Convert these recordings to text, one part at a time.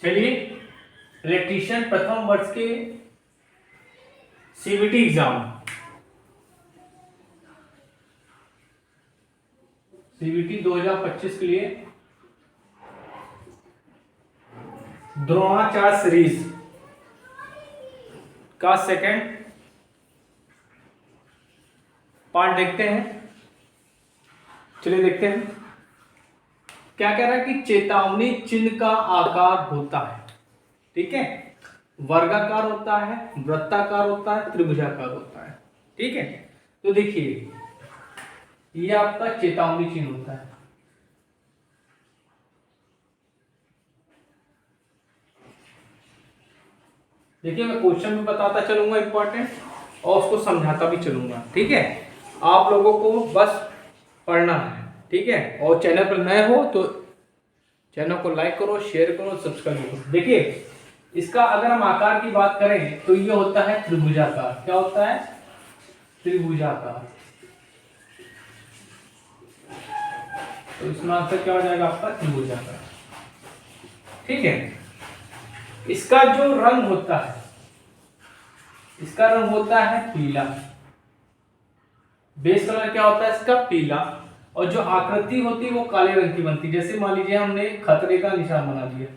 चलिए, इलेक्ट्रीशियन प्रथम वर्ष के सीबीटी एग्जाम, सीबीटी 2025 के लिए द्रोणाचार्य सीरीज का सेकंड पार्ट देखते हैं। चलिए देखते हैं क्या कह रहा है कि चेतावनी चिन्ह का आकार होता है, ठीक है, वर्गाकार होता है, वृत्ताकार होता है, त्रिभुजाकार होता है, ठीक है। तो देखिए ये आपका चेतावनी चिन्ह होता है। देखिए मैं क्वेश्चन भी बताता चलूंगा इंपॉर्टेंट, और उसको समझाता भी चलूंगा, ठीक है। आप लोगों को बस पढ़ना है, ठीक है। और चैनल पर नए हो तो चैनल को लाइक करो, शेयर करो, सब्सक्राइब करो। देखिए इसका अगर हम आकार की बात करें तो ये होता है त्रिभुजाकार। क्या होता है? त्रिभुजाकार। तो इसमें आंसर क्या हो जाएगा आपका? त्रिभुजाकार, ठीक है। इसका जो रंग होता है, इसका रंग होता है पीला। बेस कलर क्या होता है इसका? पीला। और जो आकृति होती है वो काले रंग की बनती है। जैसे मान लीजिए हमने खतरे का निशान बना दिया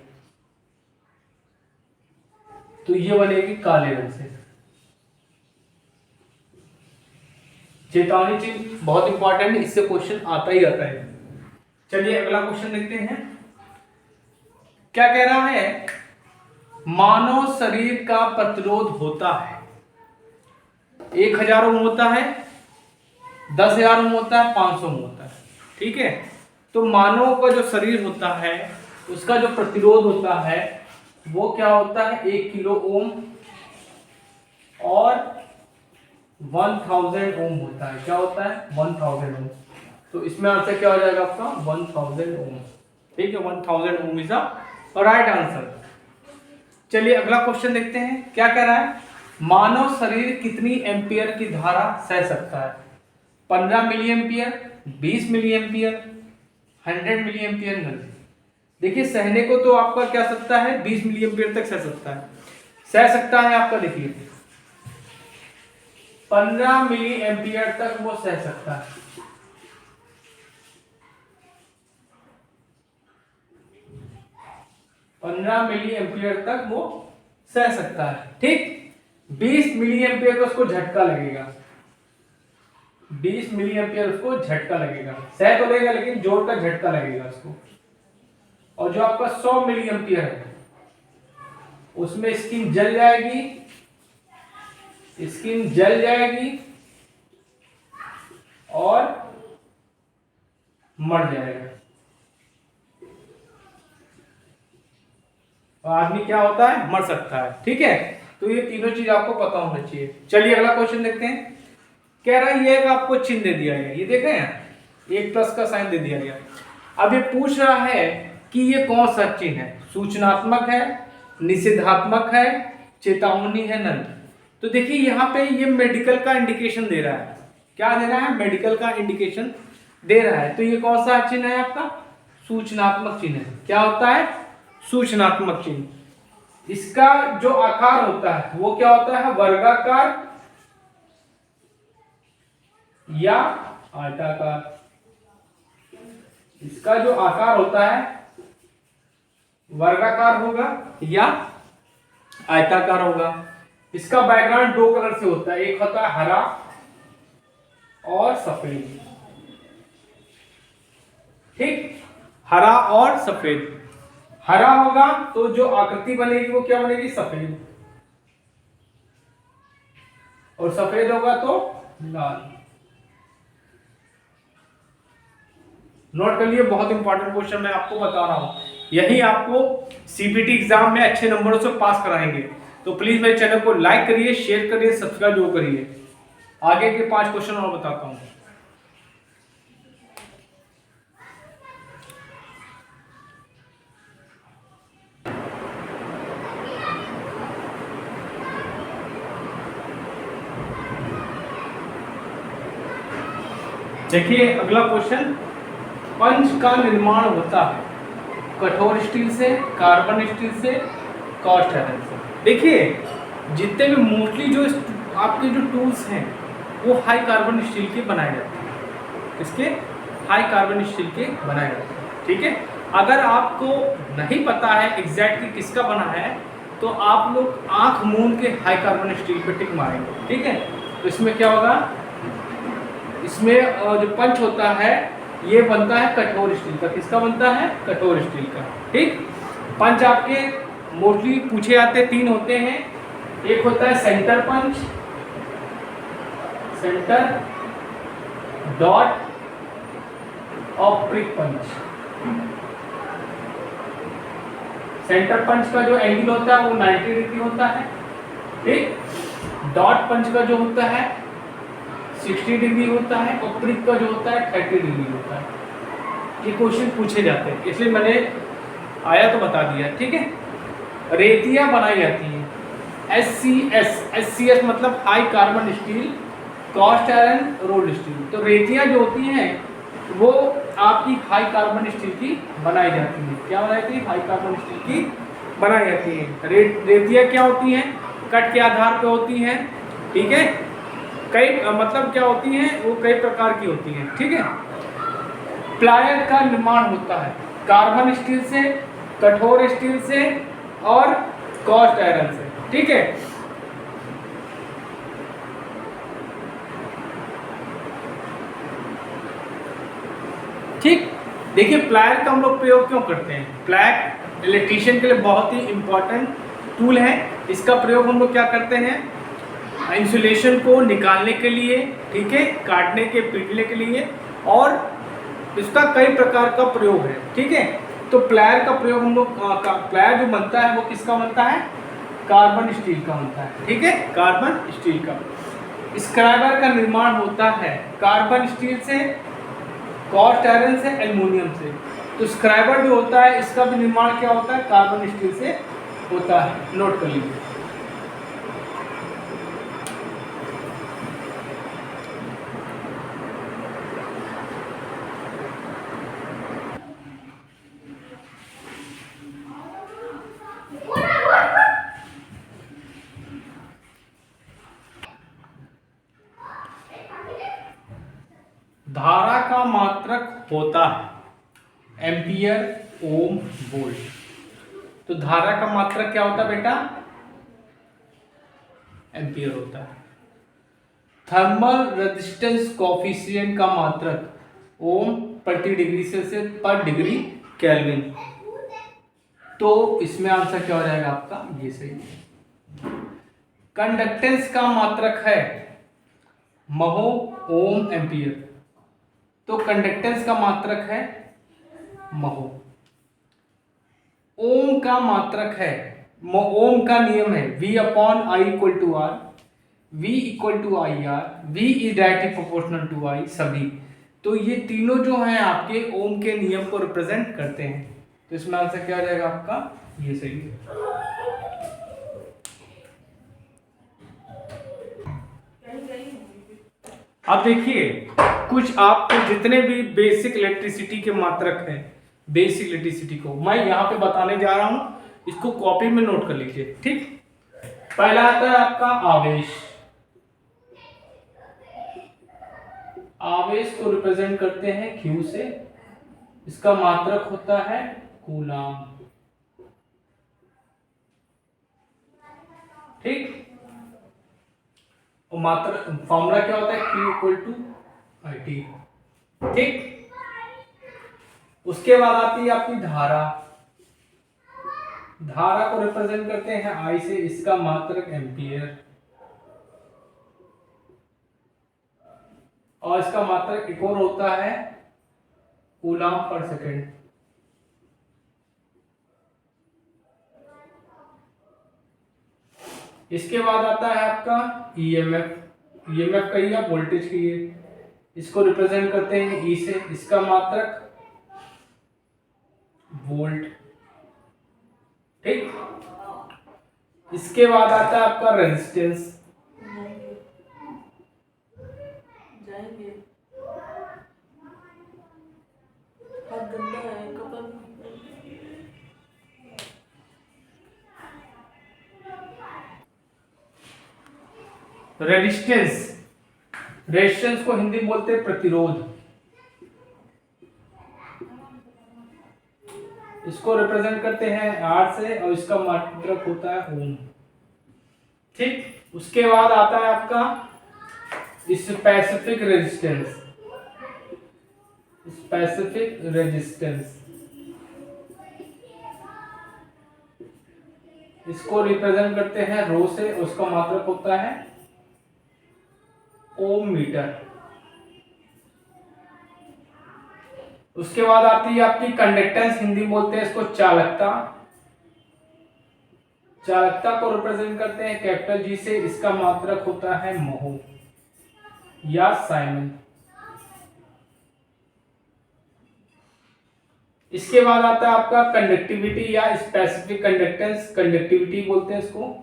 तो ये बनेगी काले रंग से। चेतावनी चिन्ह बहुत इंपॉर्टेंट है, इससे क्वेश्चन आता ही आता है। चलिए अगला क्वेश्चन देखते हैं। क्या कह रहा है? मानव शरीर का प्रतिरोध होता है 1000 ओम होता है, 10,000 ओम होता है, 500 ओम होता है, ठीक है। तो मानव का जो शरीर होता है उसका जो प्रतिरोध होता है वो क्या होता है? 1 किलो ओम और 1000 ओम होता है। क्या होता है? 1000 ओम। तो इसमें आंसर क्या हो जाएगा आपका? 1000 ओम, ठीक है। 1000 ओम इज द राइट आंसर। चलिए अगला क्वेश्चन देखते हैं। क्या कह रहा है? मानव शरीर कितनी एम्पियर की धारा सह सकता है? 15 milliampere, 20 milliampere, 100 milliampere. नहीं, देखिए सहने को तो आपका क्या सकता है? 20 मिली एम्पियर तक सह सकता है। सह सकता है आपका, देखिए 15 मिली एम्पियर तक वो सह सकता है। मिली एम्पियर तक वो सह सकता है, ठीक। 20 मिली एम्पियर का उसको झटका लगेगा। 20 मिली एम्पियर उसको झटका लगेगा। सह तो लेगा लेकिन जोर का झटका लगेगा उसको। और जो आपका 100 मिली एम्पियर है उसमें स्किन जल जाएगी, स्किन जल जाएगी और मर जाएगा। आदमी क्या होता है? मर सकता है, ठीक है। तो ये तीनों चीज आपको पता होना चाहिए। चलिए अगला क्वेश्चन देखते हैं। कह रहा है ये आपको चिन्ह दे दिया गया, ये देख रहे हैं, एक प्लस का साइन दे दिया गया। अब ये पूछ रहा है कि ये कौन सा चिन्ह है? सूचनात्मक है, निषेधात्मक है, चेतावनी है, नल। तो देखिए यहाँ पे ये मेडिकल का इंडिकेशन दे रहा है। क्या दे रहा है? मेडिकल का इंडिकेशन दे रहा है। तो ये कौन सा चिन्ह है आपका? सूचनात्मक चिन्ह है। क्या होता है? सूचनात्मक चिन्ह। इसका जो आकार होता है वो क्या होता है? वर्गाकार या आयताकार। इसका जो आकार होता है वर्गाकार होगा या आयताकार होगा। इसका बैकग्राउंड 2 कलर से होता है, एक होता है हरा और सफेद, ठीक। हरा और सफेद। हरा होगा तो जो आकृति बनेगी वो क्या बनेगी? सफेद। और सफेद होगा तो लाल। नोट कर लिए, बहुत इंपॉर्टेंट क्वेश्चन मैं आपको बता रहा हूं। यही आपको सीबीटी एग्जाम में अच्छे नंबरों से पास कराएंगे। तो प्लीज मेरे चैनल को लाइक करिए, शेयर करिए, सब्सक्राइब जरूर करिए। आगे के 5 क्वेश्चन और बताता हूं। देखिए अगला क्वेश्चन। पंच का निर्माण होता है कठोर स्टील से, कार्बन स्टील से, कास्ट आयरन से। देखिए जितने भी मोस्टली जो आपके जो टूल्स हैं वो हाई कार्बन स्टील के बनाए जाते हैं। इसके हाई कार्बन स्टील के बनाए जाते हैं, ठीक है। अगर आपको नहीं पता है एग्जैक्टली किसका बना है तो आप लोग आंख मूंद के हाई कार्बन स्टील पे टिक मारेंगे, ठीक है। तो इसमें क्या होगा, इसमें जो पंच होता है ये बनता है कठोर स्टील का। किसका बनता है? कठोर स्टील का, ठीक। पंच आपके मोस्टली पूछे जाते 3 होते हैं। एक होता है सेंटर पंच, सेंटर, डॉट और प्रिक पंच। सेंटर पंच का जो एंगल होता है वो 90 डिग्री होता है, ठीक। डॉट पंच का जो होता है 60 डिग्री होता है और प्रिक का जो होता है 30 डिग्री होता है। ये क्वेश्चन पूछे जाते हैं इसलिए मैंने आया तो बता दिया, ठीक है। रेतियां बनाई जाती हैं SCS, SCS मतलब high carbon steel, cast iron, rolled steel. तो रेतियां जो होती हैं वो आपकी हाई कार्बन स्टील की बनाई जाती है। क्या बनाई जाती है? हाई कार्बन स्टील की बनाई जाती है। रेतियां क्या होती हैं? कट के आधार पे होती हैं, ठीक है। कई मतलब क्या होती हैं वो कई प्रकार की होती हैं, ठीक है। प्लायर का निर्माण होता है कार्बन स्टील से, कठोर स्टील से और कास्ट आयरन से, ठीक है। ठीक, देखिए प्लायर का हम लोग प्रयोग क्यों करते हैं? प्लायर इलेक्ट्रीशियन के लिए बहुत ही इंपॉर्टेंट टूल है। इसका प्रयोग हम लोग क्या करते हैं? इंसुलेशन को निकालने के लिए, ठीक है, काटने के, पीटने के लिए, और इसका कई प्रकार का प्रयोग है, ठीक है। तो प्लायर का प्रयोग हम लोग प्लायर जो बनता है वो किसका बनता है? कार्बन स्टील का बनता है, ठीक है, कार्बन स्टील का। स्क्राइबर का निर्माण होता है कार्बन स्टील से, कास्ट आयरन से, एल्युमिनियम से। तो स्क्राइबर जो होता है इसका भी निर्माण क्या होता है? कार्बन स्टील से होता है, नोट कर लीजिए। धारा का मात्रक होता है एम्पियर, ओम, वोल्ट। तो धारा का मात्रक क्या होता है बेटा? एम्पियर होता है। थर्मल रेजिस्टेंस कोफिशिएंट का मात्रक ओम प्रति डिग्री सेल्सियस पर डिग्री केल्विन। तो इसमें आंसर क्या हो जाएगा आपका? ये सही है। कंडक्टेंस का मात्रक है महो, ओम, एम्पियर। तो कंडक्टेंस का मात्रक है महो। ओम का मात्रक है, ओम का नियम है V/I = R, V=IR, V is directly proportional to I, सभी। तो ये तीनों जो हैं आपके ओम के नियम को रिप्रेजेंट करते हैं। तो इसमें आंसर क्या आ जाएगा आपका? ये सही है। अब देखिए कुछ आपको जितने भी बेसिक इलेक्ट्रिसिटी के मात्रक हैं, बेसिक इलेक्ट्रिसिटी को मैं यहाँ पे बताने जा रहा हूँ, इसको कॉपी में नोट कर लीजिए, ठीक। पहला आता है आपका आवेश। आवेश को रिप्रेजेंट करते हैं Q से, इसका मात्रक होता है कूलाम, ठीक। और मात्रक फॉर्मूला क्या होता है? Q=IT, ठीक। उसके बाद आती है आपकी धारा। धारा को रिप्रेजेंट करते हैं I से, इसका मात्रक एम्पियर, और इसका मात्रक एक और होता है कूलाम पर सेकेंड। इसके बाद आता है आपका EMF। EMF का ही वोल्टेज की है, इसको रिप्रेजेंट करते हैं E से, इसका मात्रक वोल्ट, ठीक। इसके बाद आता है आपका रेजिस्टेंस। रेजिस्टेंस, रेजिस्टेंस को हिंदी में बोलते हैं प्रतिरोध। इसको रिप्रेजेंट करते हैं आर से और इसका मात्रक होता है ओम। ठीक, उसके बाद आता है आपका स्पेसिफिक रेजिस्टेंस। स्पेसिफिक रेजिस्टेंस इसको रिप्रेजेंट करते हैं रो से, उसका मात्रक होता है ओम मीटर। उसके बाद आती है आपकी कंडक्टेंस, हिंदी में बोलते हैं इसको चालकता। चालकता को रिप्रेजेंट करते हैं कैपिटल जी से, इसका मात्रक होता है महो या साइमन। इसके बाद आता है आपका कंडक्टिविटी या स्पेसिफिक कंडक्टेंस, कंडक्टिविटी बोलते हैं इसको।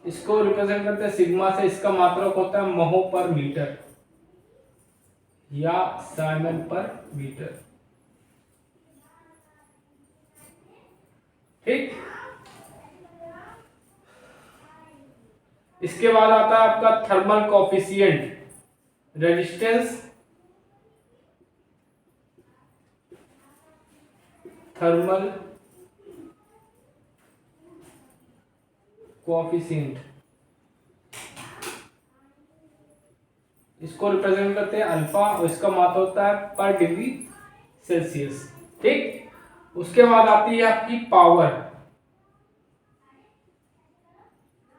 इसको रिप्रेजेंट करते हैं सिग्मा से, इसका मात्रक होता है महो पर मीटर या साइमन पर मीटर। ठीक, इसके बाद आता है आपका thermal coefficient. Resistance, thermal coefficient, इसको रिप्रेजेंट करते हैं अल्फा और इसका मात्रा होता है पर डिग्री सेल्सियस। ठीक, उसके बाद आती है आपकी पावर।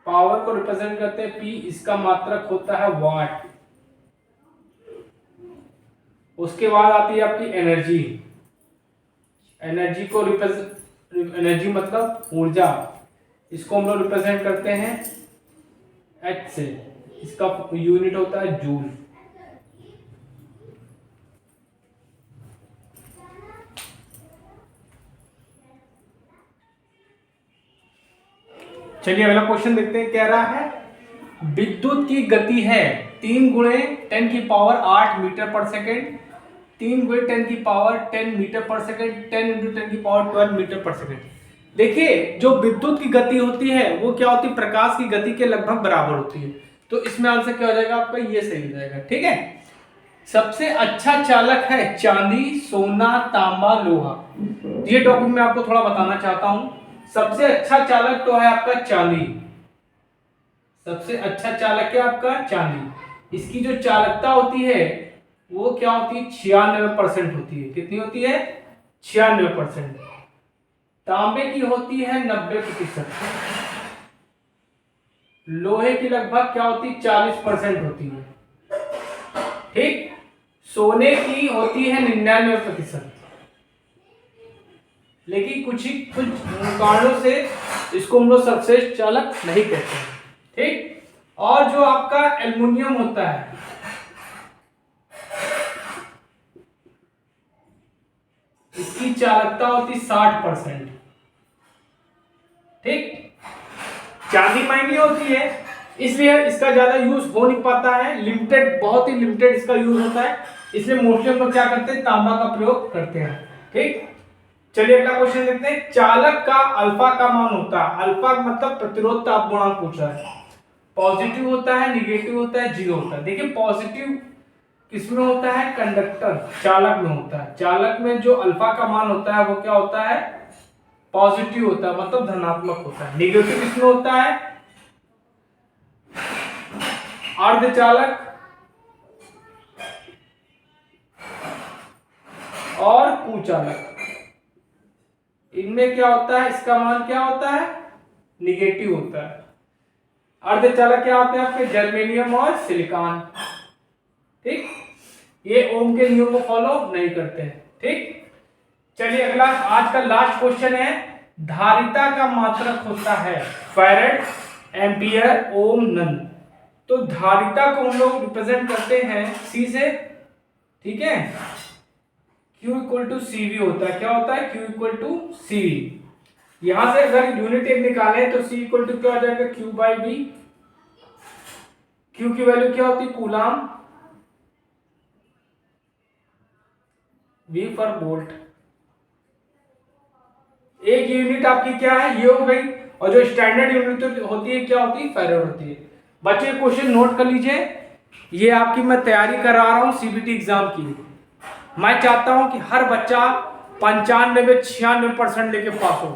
पावर को रिप्रेजेंट करते हैं पी, इसका मात्रक होता है वाट। उसके बाद आती है आपकी एनर्जी। एनर्जी को एनर्जी मतलब ऊर्जा, इसको हम लोग रिप्रेजेंट करते हैं एच से, इसका यूनिट होता है जूल। चलिए अगला क्वेश्चन देखते हैं। कह रहा है विद्युत की गति है 3 गुणे 10 की पावर 8 मीटर पर सेकेंड, 3 गुणे 10 की पावर 10 मीटर पर सेकेंड, 10 इंटू 10 की पावर 12 मीटर पर सेकेंड। देखिए जो विद्युत की गति होती है वो क्या होती है, प्रकाश की गति के लगभग बराबर होती है। तो इसमें आंसर क्या हो जाएगा आपका, ये सही हो जाएगा। ठीक है, सबसे अच्छा चालक है चांदी, सोना, तांबा, लोहा। ये टॉपिक मैं आपको थोड़ा बताना चाहता हूं। सबसे अच्छा चालक तो है आपका चांदी, सबसे अच्छा चालक है आपका चांदी। इसकी जो चालकता होती है वो क्या होती है, 96% होती है। कितनी होती है, 96%। तांबे की होती है 90%। लोहे की लगभग क्या होती है, 40% होती है। ठीक, सोने की होती है 99%। लेकिन कुछ कारणों से इसको हम लोग सर्वश्रेष्ठ चालक नहीं कहते हैं। ठीक, और जो आपका एल्युमिनियम होता है इसकी चालकता होती 60%। ठीक, चांदी महंगी होती है इसलिए इसका ज्यादा यूज हो नहीं पाता है, लिमिटेड, बहुत ही लिमिटेड इसका यूज होता है, इसलिए मोस्टली हम लोग क्या करते हैं, तांबा का प्रयोग करते हैं। ठीक, चलिए अगला क्वेश्चन देखते हैं। चालक का अल्फा का मान होता है, अल्फा मतलब प्रतिरोध ताप गुणांक पूछ रहा है। पॉजिटिव होता है, निगेटिव होता है, जीरो होता है। देखिए पॉजिटिव किसमें होता है, कंडक्टर चालक में होता है। चालक में जो अल्फा का मान होता है वो क्या होता है, पॉजिटिव होता है, मतलब धनात्मक होता है। निगेटिव किसमें होता है, अर्धचालक और कुचालक। इनमें क्या होता है, इसका मान क्या होता है, निगेटिव होता है। अर्धचालक क्या होते हैं आपके, जर्मेनियम और सिलिकॉन। ठीक, ये ओम के नियम को फॉलो नहीं करते हैं। ठीक, चलिए अगला आज का लास्ट क्वेश्चन है। धारिता का मात्रक होता है फैरेड, एम्पियर, ओम, नन। तो धारिता को हम लोग रिप्रेजेंट करते हैं सी से। ठीक है, Q इक्वल टू CV होता है। क्या होता है, Q इक्वल टू CV। यहां से अगर यूनिट एक निकाले तो C इक्वल टू क्या हो जाएगा, Q बाई V। Q की वैल्यू क्या होती है, कूलाम, V फॉर वोल्ट। एक यूनिट आपकी क्या है, ये हो गई। और जो स्टैंडर्ड यूनिट होती है क्या होती है, फेराड होती है। बच्चे क्वेश्चन नोट कर लीजिए, ये आपकी मैं तैयारी करा रहा हूँ सीबीटी एग्जाम की। मैं चाहता हूँ कि हर बच्चा 95-96% लेके पास हो।